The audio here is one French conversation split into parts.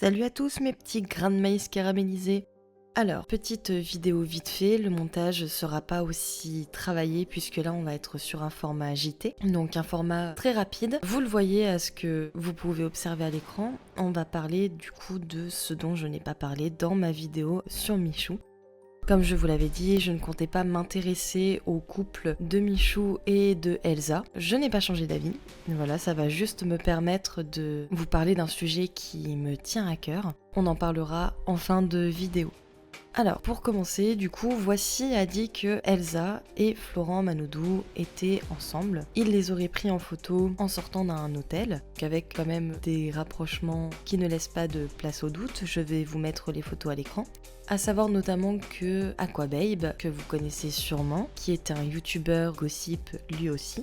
Salut à tous mes petits grains de maïs caramélisés. Alors, petite vidéo vite fait, le montage sera pas aussi travaillé puisque là on va être sur un format JT, donc un format très rapide. Vous le voyez à ce que vous pouvez observer à l'écran, on va parler du coup de ce dont je n'ai pas parlé dans ma vidéo sur Michou. Comme je vous l'avais dit, je ne comptais pas m'intéresser au couple de Michou et de Elsa. Je n'ai pas changé d'avis. Voilà, ça va juste me permettre de vous parler d'un sujet qui me tient à cœur. On en parlera en fin de vidéo. Alors, pour commencer, du coup, Voici a dit que Elsa et Florent Manodou étaient ensemble. Il les aurait pris en photo en sortant d'un hôtel, qu'avec quand même des rapprochements qui ne laissent pas de place au doute. Je vais vous mettre les photos à l'écran. À savoir notamment que Aquababe, que vous connaissez sûrement, qui est un youtubeur gossip lui aussi,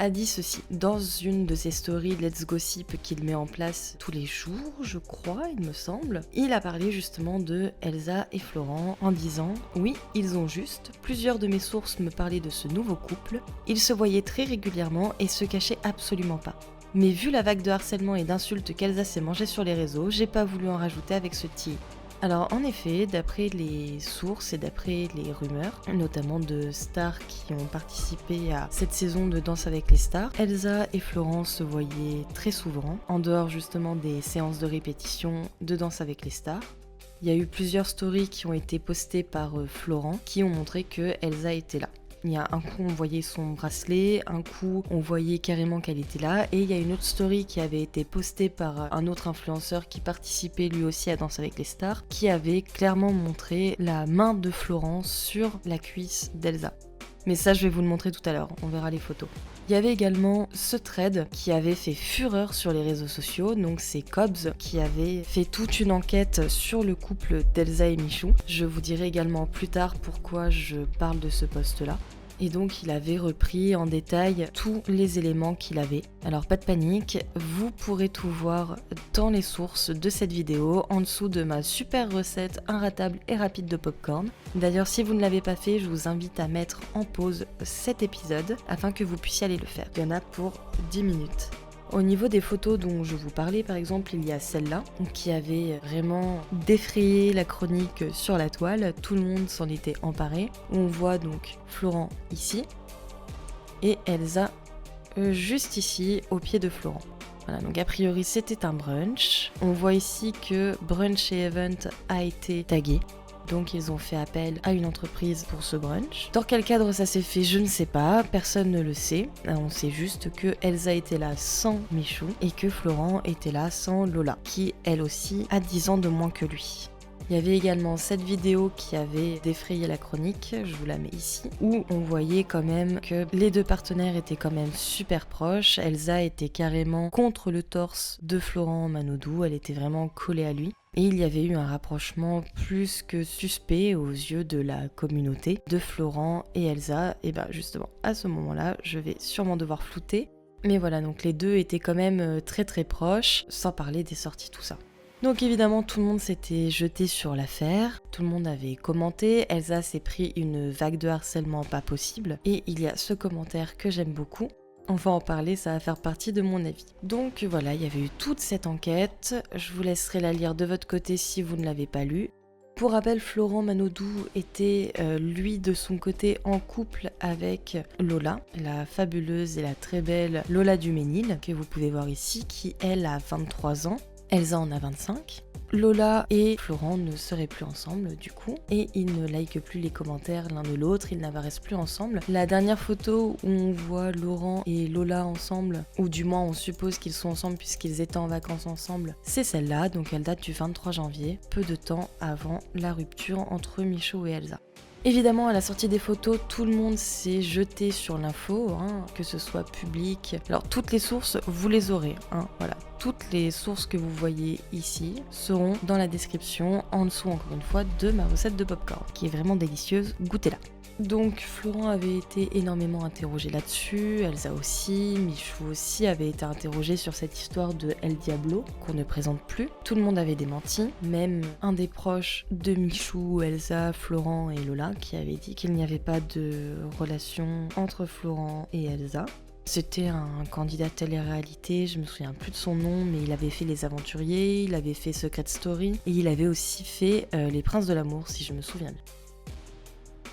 a dit ceci dans une de ses stories Let's Gossip qu'il met en place tous les jours, je crois, il me semble. Il a parlé justement de Elsa et Florent en disant « Oui, ils ont juste, plusieurs de mes sources me parlaient de ce nouveau couple, ils se voyaient très régulièrement et se cachaient absolument pas. Mais vu la vague de harcèlement et d'insultes qu'Elsa s'est mangée sur les réseaux, j'ai pas voulu en rajouter avec ce tir. » Alors en effet, d'après les sources et d'après les rumeurs, notamment de stars qui ont participé à cette saison de Danse avec les stars, Elsa et Florent se voyaient très souvent, en dehors justement des séances de répétition de Danse avec les stars. Il y a eu plusieurs stories qui ont été postées par Florent qui ont montré que Elsa était là. Il y a un coup on voyait son bracelet, un coup on voyait carrément qu'elle était là, et il y a une autre story qui avait été postée par un autre influenceur qui participait lui aussi à Danse avec les stars, qui avait clairement montré la main de Florent sur la cuisse d'Elsa. Mais ça je vais vous le montrer tout à l'heure, on verra les photos. Il y avait également ce thread qui avait fait fureur sur les réseaux sociaux, donc c'est Cobbs qui avait fait toute une enquête sur le couple d'Elsa et Michou. Je vous dirai également plus tard pourquoi je parle de ce post-là. Et donc il avait repris en détail tous les éléments qu'il avait. Alors pas de panique, vous pourrez tout voir dans les sources de cette vidéo, en dessous de ma super recette inratable et rapide de popcorn. D'ailleurs si vous ne l'avez pas fait, je vous invite à mettre en pause cet épisode afin que vous puissiez aller le faire. Il y en a pour 10 minutes. Au niveau des photos dont je vous parlais, par exemple, il y a celle-là qui avait vraiment défrayé la chronique sur la toile. Tout le monde s'en était emparé. On voit donc Florent ici et Elsa juste ici au pied de Florent. Voilà, donc a priori c'était un brunch. On voit ici que Brunch et Event a été tagué. Donc ils ont fait appel à une entreprise pour ce brunch. Dans quel cadre ça s'est fait, je ne sais pas, personne ne le sait. On sait juste que Elsa était là sans Michou et que Florent était là sans Lola, qui elle aussi a 10 ans de moins que lui. Il y avait également cette vidéo qui avait défrayé la chronique, je vous la mets ici, où on voyait quand même que les deux partenaires étaient quand même super proches. Elsa était carrément contre le torse de Florent Manodou, elle était vraiment collée à lui. Et il y avait eu un rapprochement plus que suspect aux yeux de la communauté de Florent et Elsa. Et bien justement, à ce moment-là, je vais sûrement devoir flouter. Mais voilà, donc les deux étaient quand même très très proches, sans parler des sorties, tout ça. Donc évidemment, tout le monde s'était jeté sur l'affaire, tout le monde avait commenté, Elsa s'est pris une vague de harcèlement pas possible. Et il y a ce commentaire que j'aime beaucoup. On va en parler, ça va faire partie de mon avis. Donc voilà, il y avait eu toute cette enquête, je vous laisserai la lire de votre côté si vous ne l'avez pas lue. Pour rappel, Florent Manodou était lui de son côté en couple avec Lola, la fabuleuse et la très belle Lola Duménil, que vous pouvez voir ici, qui elle a 23 ans, Elsa en a 25. Lola et Florent ne seraient plus ensemble du coup, et ils ne likent plus les commentaires l'un de l'autre, ils n'apparaissent plus ensemble. La dernière photo où on voit Laurent et Lola ensemble, ou du moins on suppose qu'ils sont ensemble puisqu'ils étaient en vacances ensemble, c'est celle-là, donc elle date du 23 janvier, peu de temps avant la rupture entre Michou et Elsa. Évidemment, à la sortie des photos, tout le monde s'est jeté sur l'info, que ce soit public. Alors, toutes les sources, vous les aurez. Voilà. Toutes les sources que vous voyez ici seront dans la description, en dessous, encore une fois, de ma recette de popcorn, qui est vraiment délicieuse. Goûtez-la. Donc Florent avait été énormément interrogé là-dessus, Elsa aussi, Michou aussi avait été interrogé sur cette histoire de El Diablo qu'on ne présente plus. Tout le monde avait démenti, même un des proches de Michou, Elsa, Florent et Lola qui avait dit qu'il n'y avait pas de relation entre Florent et Elsa. C'était un candidat de télé-réalité, je me souviens plus de son nom, mais il avait fait Les Aventuriers, il avait fait Secret Story, et il avait aussi fait Les Princes de l'amour, si je me souviens bien.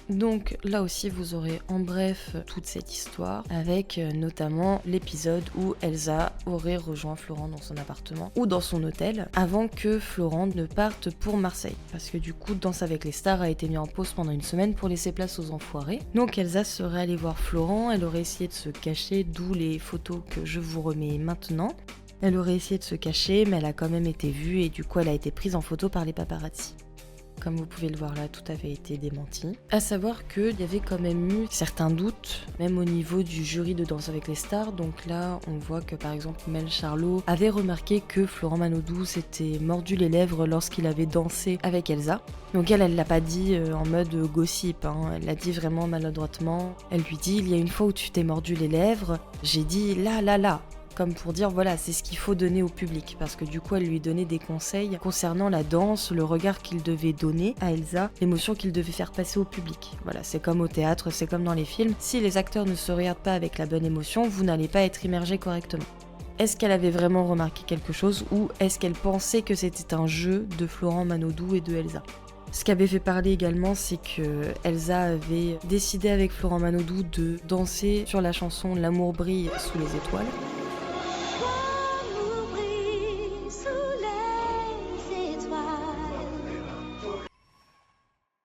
Donc là aussi vous aurez en bref toute cette histoire avec notamment l'épisode où Elsa aurait rejoint Florent dans son appartement ou dans son hôtel avant que Florent ne parte pour Marseille. Parce que du coup Danse avec les stars a été mis en pause pendant une semaine pour laisser place aux enfoirés. Donc Elsa serait allée voir Florent, elle aurait essayé de se cacher, d'où les photos que je vous remets maintenant. Elle aurait essayé de se cacher mais elle a quand même été vue et du coup elle a été prise en photo par les paparazzi. Comme vous pouvez le voir là, tout avait été démenti. À savoir qu'il y avait quand même eu certains doutes, même au niveau du jury de Danse avec les stars. Donc là, on voit que par exemple Mel Charlot avait remarqué que Florent Manodou s'était mordu les lèvres lorsqu'il avait dansé avec Elsa. Donc elle l'a pas dit en mode gossip, hein. Elle l'a dit vraiment maladroitement. Elle lui dit, il y a une fois où tu t'es mordu les lèvres, j'ai dit là. Comme pour dire voilà, c'est ce qu'il faut donner au public, parce que du coup elle lui donnait des conseils concernant la danse, le regard qu'il devait donner à Elsa, l'émotion qu'il devait faire passer au public. Voilà, c'est comme au théâtre, c'est comme dans les films, si les acteurs ne se regardent pas avec la bonne émotion, vous n'allez pas être immergé correctement. Est-ce qu'elle avait vraiment remarqué quelque chose ou est-ce qu'elle pensait que c'était un jeu de Florent Manodou et de Elsa ? Ce qui avait fait parler également, c'est que Elsa avait décidé avec Florent Manodou de danser sur la chanson L'amour brille sous les étoiles.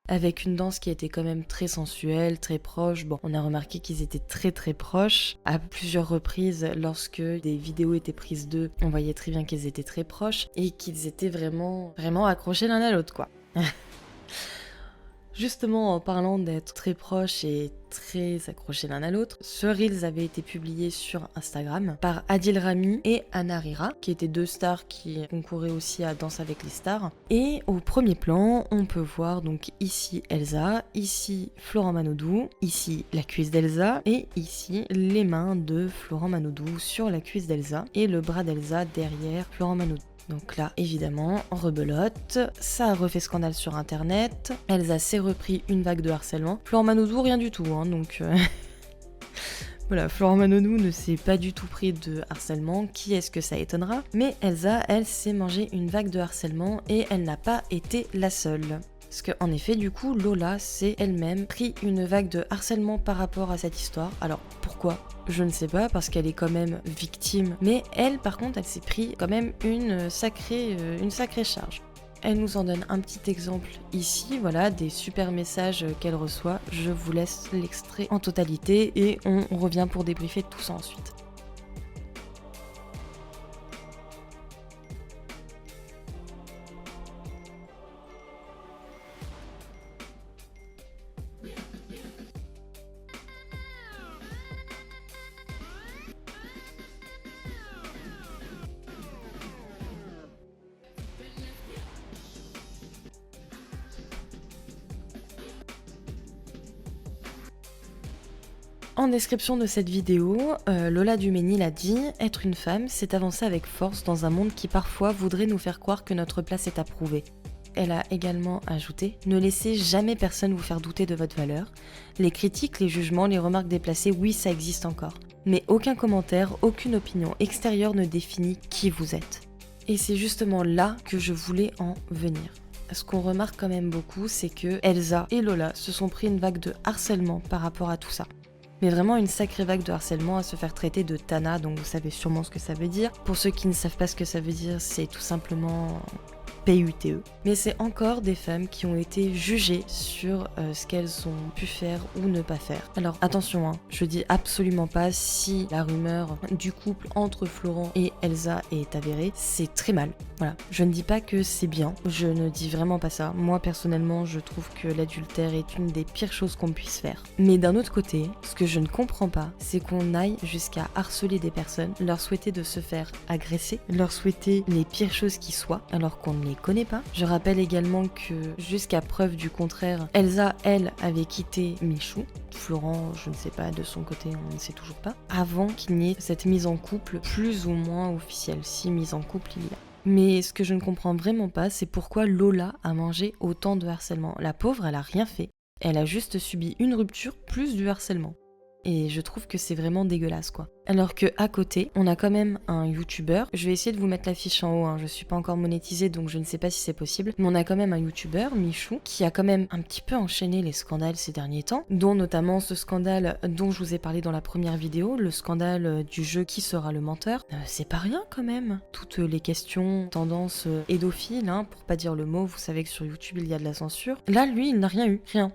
Avec une danse qui était quand même très sensuelle, très proche. Bon, on a remarqué qu'ils étaient très proches. À plusieurs reprises, lorsque des vidéos étaient prises d'eux, on voyait très bien qu'ils étaient très proches et qu'ils étaient vraiment accrochés l'un à l'autre, quoi. Justement, en parlant d'être très proches et très accrochés l'un à l'autre, ce Reels avait été publié sur Instagram par Adil Rami et Anna Rira, qui étaient deux stars qui concouraient aussi à Danse avec les stars. Et au premier plan, on peut voir donc ici Elsa, ici Florent Manodou, ici la cuisse d'Elsa, et ici les mains de Florent Manodou sur la cuisse d'Elsa, et le bras d'Elsa derrière Florent Manodou. Donc là, évidemment, rebelote, ça a refait scandale sur internet, Elsa s'est repris une vague de harcèlement. Florent Manodou, rien du tout, hein, donc... Voilà, Florent Manodou ne s'est pas du tout pris de harcèlement, qui est-ce que ça étonnera ? Mais Elsa, elle s'est mangé une vague de harcèlement et elle n'a pas été la seule. Parce qu'en effet, du coup, Lola s'est elle-même pris une vague de harcèlement par rapport à cette histoire. Alors, pourquoi ? Je ne sais pas, parce qu'elle est quand même victime. Mais elle, par contre, elle s'est pris quand même une sacrée charge. Elle nous en donne un petit exemple ici, voilà, des super messages qu'elle reçoit. Je vous laisse l'extrait en totalité et on revient pour débriefer tout ça ensuite. En description de cette vidéo, Lola Duménil a dit « Être une femme, c'est avancer avec force dans un monde qui parfois voudrait nous faire croire que notre place est approuvée. » Elle a également ajouté « Ne laissez jamais personne vous faire douter de votre valeur. Les critiques, les jugements, les remarques déplacées, oui, ça existe encore. Mais aucun commentaire, aucune opinion extérieure ne définit qui vous êtes. » Et c'est justement là que je voulais en venir. Ce qu'on remarque quand même beaucoup, c'est que Elsa et Lola se sont pris une vague de harcèlement par rapport à tout ça. Mais vraiment une sacrée vague de harcèlement à se faire traiter de Tana, donc vous savez sûrement ce que ça veut dire. Pour ceux qui ne savent pas ce que ça veut dire, c'est tout simplement PUTE. Mais c'est encore des femmes qui ont été jugées sur ce qu'elles ont pu faire ou ne pas faire. Alors attention, hein, je dis absolument pas si la rumeur du couple entre Florent et Elsa est avérée, c'est très mal. Voilà, je ne dis pas que c'est bien, je ne dis vraiment pas ça. Moi personnellement, je trouve que l'adultère est une des pires choses qu'on puisse faire. Mais d'un autre côté, ce que je ne comprends pas, c'est qu'on aille jusqu'à harceler des personnes, leur souhaiter de se faire agresser, leur souhaiter les pires choses qui soient, alors qu'on ne les connaît pas. Je rappelle également que jusqu'à preuve du contraire, Elsa, elle, avait quitté Michou. Florent, je ne sais pas, de son côté, on ne sait toujours pas, avant qu'il n'y ait cette mise en couple plus ou moins officielle, si mise en couple il y a. Mais ce que je ne comprends vraiment pas, c'est pourquoi Lola a mangé autant de harcèlement. La pauvre, elle a rien fait. Elle a juste subi une rupture plus du harcèlement. Et je trouve que c'est vraiment dégueulasse, quoi. Alors que à côté, on a quand même un YouTuber. Je vais essayer de vous mettre l'affiche en haut, hein. Je suis pas encore monétisée, donc je ne sais pas si c'est possible. Mais on a quand même un YouTuber, Michou, qui a quand même un petit peu enchaîné les scandales ces derniers temps, dont notamment ce scandale dont je vous ai parlé dans la première vidéo, le scandale du jeu Qui sera le menteur. C'est pas rien quand même. Toutes les questions, tendances pédophiles, hein, pour pas dire le mot, vous savez que sur YouTube il y a de la censure. Là, lui, il n'a rien eu, rien.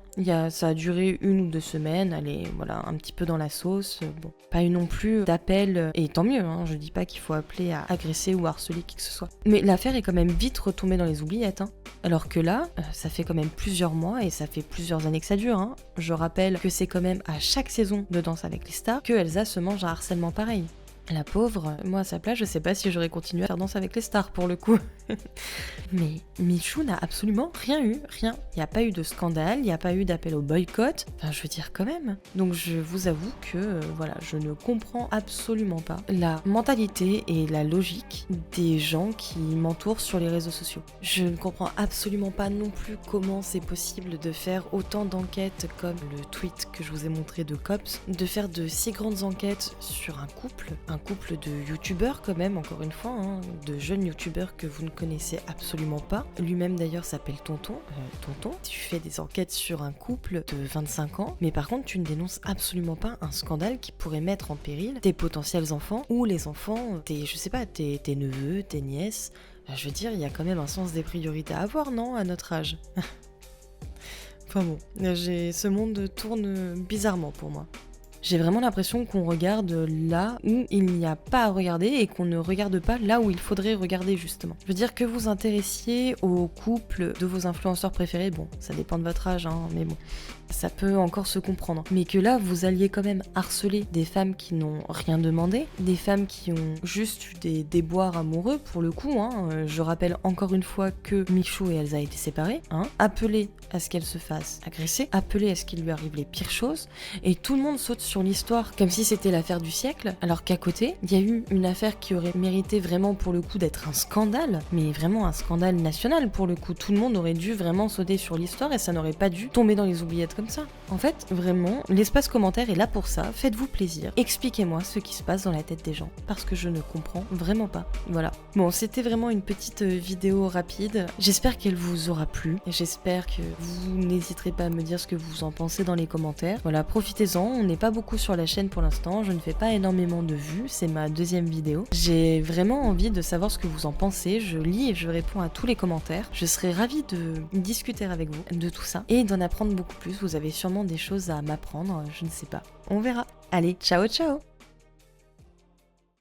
Ça a duré 1 ou 2 semaines, elle est voilà, un petit peu dans la sauce. Bon, pas eu non plus d'appel, et tant mieux, hein, je dis pas qu'il faut appeler à agresser ou harceler qui que ce soit. Mais l'affaire est quand même vite retombée dans les oubliettes, hein. Alors que là, ça fait quand même plusieurs mois et ça fait plusieurs années que ça dure, hein. Je rappelle que c'est quand même à chaque saison de Danse avec les stars que Elsa se mange un harcèlement pareil. La pauvre, moi à sa place, je sais pas si j'aurais continué à faire Danse avec les stars pour le coup. Mais Michou n'a absolument rien eu, rien. Il n'y a pas eu de scandale, il n'y a pas eu d'appel au boycott. Enfin, je veux dire quand même. Donc je vous avoue que, voilà, je ne comprends absolument pas la mentalité et la logique des gens qui m'entourent sur les réseaux sociaux. Je ne comprends absolument pas non plus comment c'est possible de faire autant d'enquêtes comme le tweet que je vous ai montré de Cops, de faire de si grandes enquêtes sur un couple de youtubeurs quand même, encore une fois, hein, de jeunes youtubeurs que vous ne connaissez absolument pas. Lui-même d'ailleurs s'appelle Tonton. Tonton, tu fais des enquêtes sur un couple de 25 ans, mais par contre tu ne dénonces absolument pas un scandale qui pourrait mettre en péril tes potentiels enfants ou les enfants, je sais pas, tes neveux, tes nièces. Je veux dire, il y a quand même un sens des priorités à avoir, non, à notre âge. Enfin bon, ce monde tourne bizarrement pour moi. J'ai vraiment l'impression qu'on regarde là où il n'y a pas à regarder et qu'on ne regarde pas là où il faudrait regarder justement. Je veux dire que vous intéressiez au couple de vos influenceurs préférés, bon, ça dépend de votre âge, hein, mais bon, ça peut encore se comprendre. Mais que là, vous alliez quand même harceler des femmes qui n'ont rien demandé, des femmes qui ont juste eu des déboires amoureux pour le coup, hein. Je rappelle encore une fois que Michou et Elsa étaient séparés, hein. Appeler à ce qu'elle se fasse agresser, appeler à ce qu'il lui arrive les pires choses, et tout le monde saute sur l'histoire comme si c'était l'affaire du siècle, alors qu'à côté, il y a eu une affaire qui aurait mérité vraiment pour le coup d'être un scandale, mais vraiment un scandale national pour le coup. Tout le monde aurait dû vraiment sauter sur l'histoire et ça n'aurait pas dû tomber dans les oubliettes comme ça. En fait, vraiment, l'espace commentaire est là pour ça, faites-vous plaisir, expliquez-moi ce qui se passe dans la tête des gens, parce que je ne comprends vraiment pas. Voilà. Bon, c'était vraiment une petite vidéo rapide, j'espère qu'elle vous aura plu, j'espère que vous n'hésiterez pas à me dire ce que vous en pensez dans les commentaires. Voilà, profitez-en, on n'est pas beaucoup sur la chaîne pour l'instant, je ne fais pas énormément de vues, c'est ma 2e vidéo. J'ai vraiment envie de savoir ce que vous en pensez, je lis et je réponds à tous les commentaires. Je serais ravie de discuter avec vous de tout ça et d'en apprendre beaucoup plus. Vous avez sûrement des choses à m'apprendre, je ne sais pas. On verra. Allez, ciao ciao!